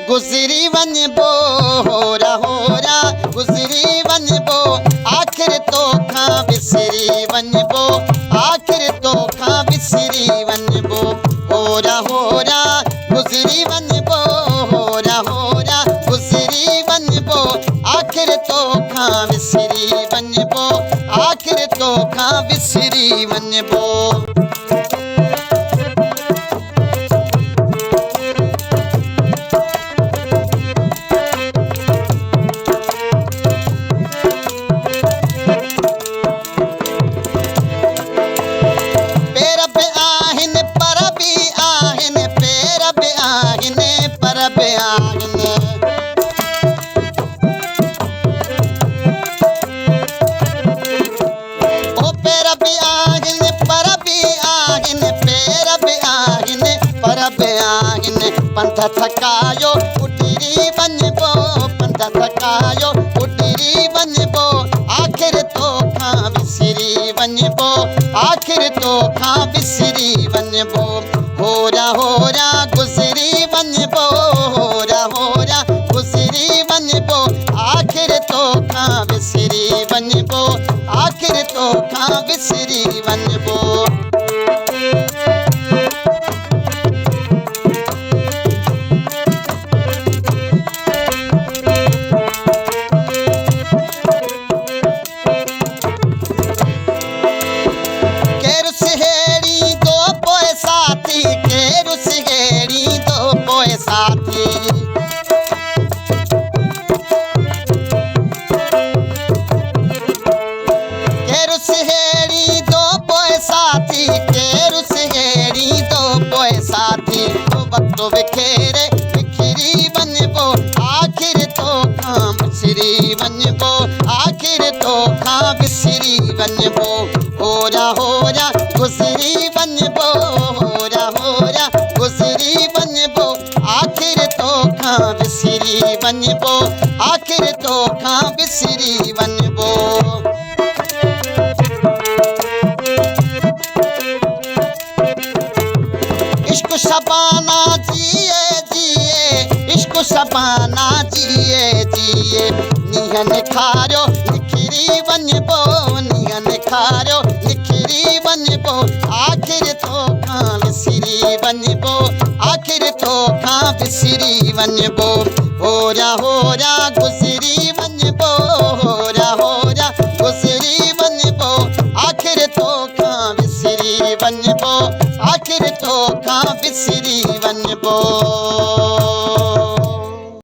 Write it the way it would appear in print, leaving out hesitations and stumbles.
गुजरी वञबो होरा गुजरी वञबो आखिर तोखां विसरी वञबो आखिर तोखां विसरी वञबो होरा गुजरी वञबो होरा गुजरी वञबो आखिर तोखां विसरी वञबो आखिर तोखां विसरी वञबो। पंध थकायो उठरी वञबो पंध थकायो उठरी वञबो आखिर तोखां विसरी वञबो आखिर तोखां विसरी वञबो होरा गुजरी वञबो होरा गुजरी वञबो आखिर तोखां विसरी वञबो आखिर तोखां विसरी वञबो। वक्तो विखेरे विखरी वञबो आखिर तोखां विसरी वञबो आखिर तोखां विसरी वञबो होरा गुजरी वञबो होरा गुजरी वञबो आखिर तोखां विसरी वञबो आखिर तोखां विसरी वञबो। इश्क शबाना जिए इश्क शबाना जिए नीहन खारियो निखरी वञबो नीहन खारियो निखरी वञबो आखिर तोखां विसरी वञबो आखिर तोखां विसरी वञबो होरा गुजरी वञबो होरा गुजरी वञबो आखिर तोखां विसरी वञबो आखिर तोखां विसरी वञबो।